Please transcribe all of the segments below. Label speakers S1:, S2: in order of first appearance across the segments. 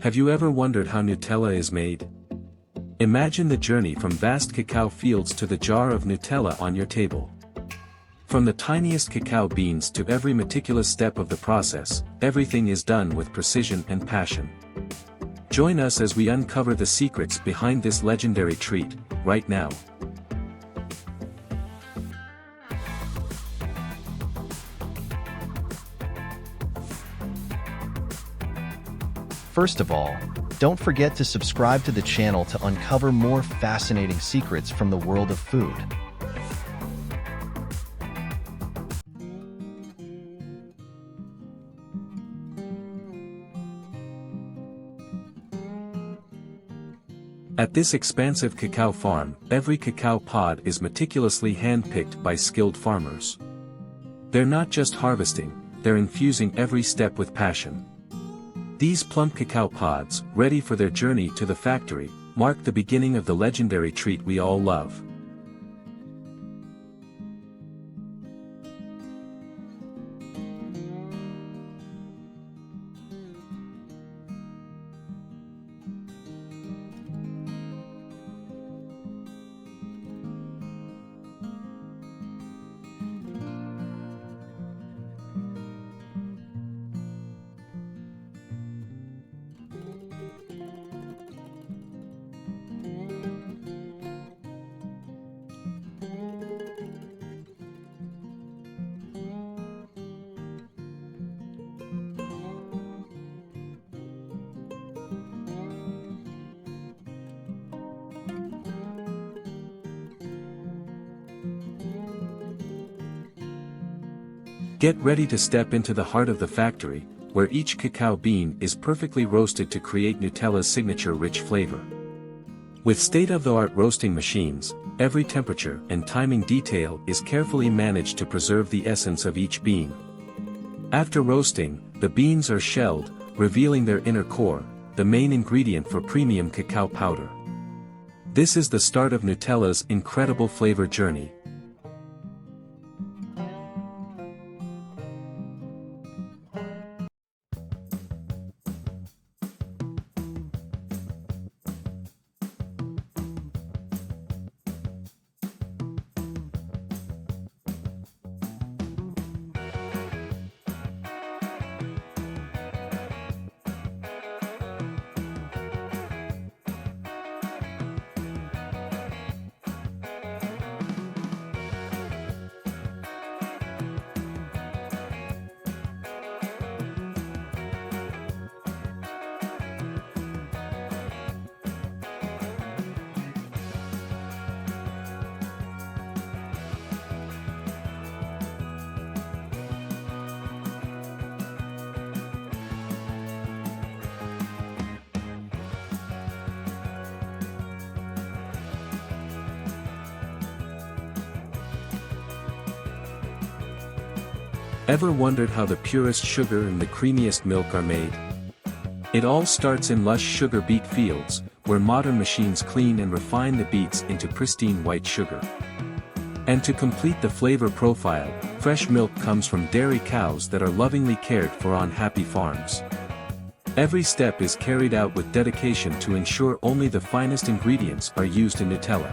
S1: Have you ever wondered how Nutella is made? Imagine the journey from vast cacao fields to the jar of Nutella on your table. From the tiniest cacao beans to every meticulous step of the process, everything is done with precision and passion. Join us as we uncover the secrets behind this legendary treat, right now.
S2: First of all, don't forget to subscribe to the channel to uncover more fascinating secrets from the world of food.
S1: At this expansive cacao farm, every cacao pod is meticulously hand-picked by skilled farmers. They're not just harvesting, they're infusing every step with passion. These plump cacao pods, ready for their journey to the factory, mark the beginning of the legendary treat we all love. Get ready to step into the heart of the factory, where each cacao bean is perfectly roasted to create Nutella's signature rich flavor. With state-of-the-art roasting machines, every temperature and timing detail is carefully managed to preserve the essence of each bean. After roasting, the beans are shelled, revealing their inner core, the main ingredient for premium cacao powder. This is the start of Nutella's incredible flavor journey. Ever wondered how the purest sugar and the creamiest milk are made? It all starts in lush sugar beet fields, where modern machines clean and refine the beets into pristine white sugar. And to complete the flavor profile, fresh milk comes from dairy cows that are lovingly cared for on happy farms. Every step is carried out with dedication to ensure only the finest ingredients are used in Nutella.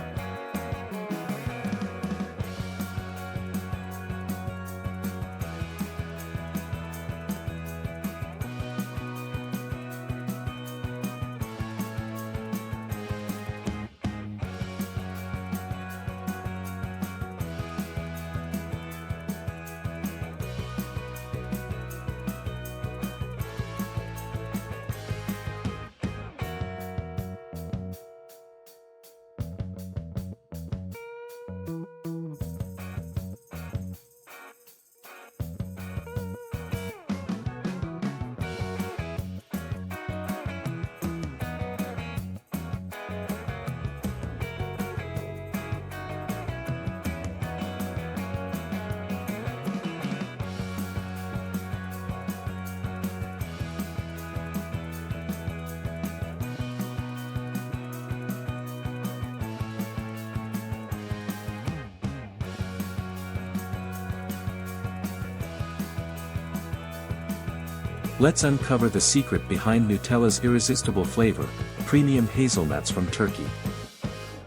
S1: Let's uncover the secret behind Nutella's irresistible flavor, premium hazelnuts from Turkey.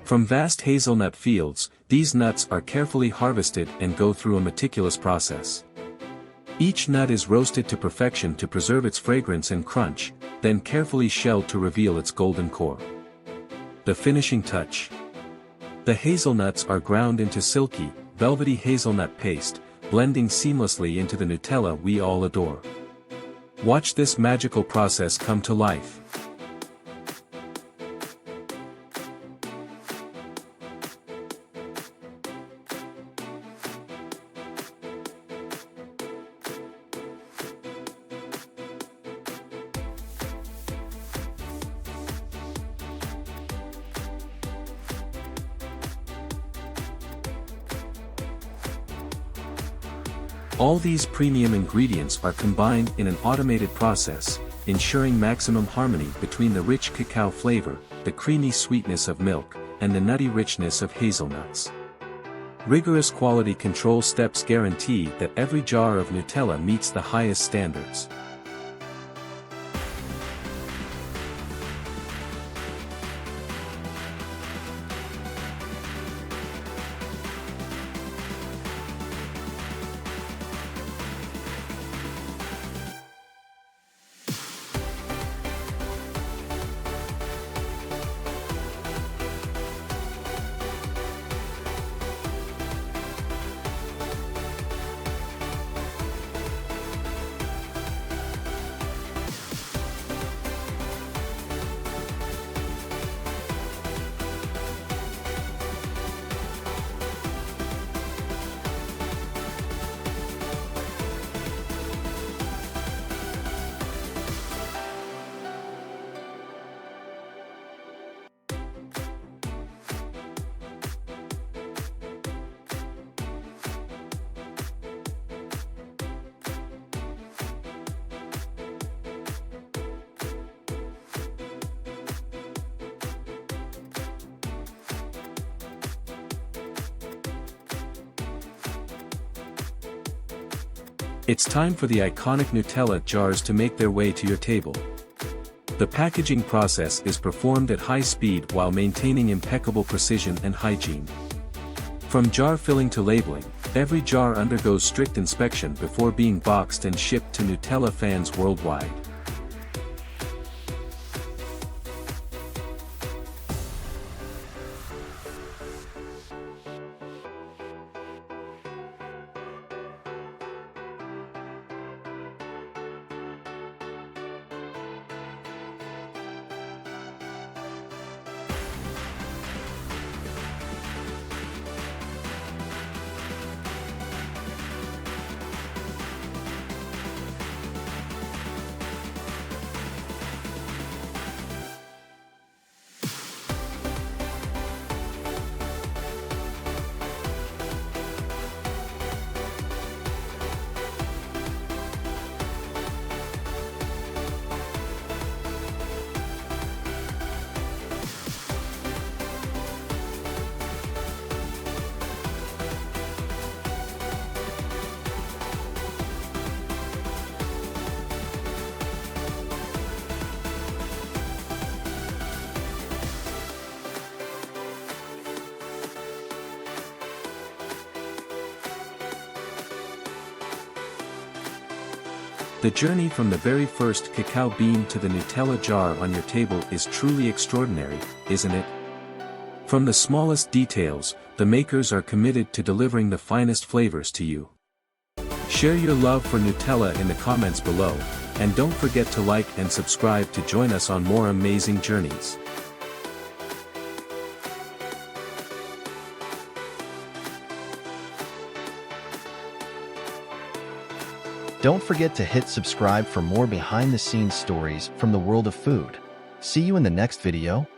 S1: From vast hazelnut fields, these nuts are carefully harvested and go through a meticulous process. Each nut is roasted to perfection to preserve its fragrance and crunch, then carefully shelled to reveal its golden core. The finishing touch. The hazelnuts are ground into silky, velvety hazelnut paste, blending seamlessly into the Nutella we all adore. Watch this magical process come to life. All these premium ingredients are combined in an automated process, ensuring maximum harmony between the rich cacao flavor, the creamy sweetness of milk, and the nutty richness of hazelnuts. Rigorous quality control steps guarantee that every jar of Nutella meets the highest standards. It's time for the iconic Nutella jars to make their way to your table. The packaging process is performed at high speed while maintaining impeccable precision and hygiene. From jar filling to labeling, every jar undergoes strict inspection before being boxed and shipped to Nutella fans worldwide. The journey from the very first cacao bean to the Nutella jar on your table is truly extraordinary, isn't it? From the smallest details, the makers are committed to delivering the finest flavors to you. Share your love for Nutella in the comments below, and don't forget to like and subscribe to join us on more amazing journeys.
S2: Don't forget to hit subscribe for more behind-the-scenes stories from the world of food. See you in the next video.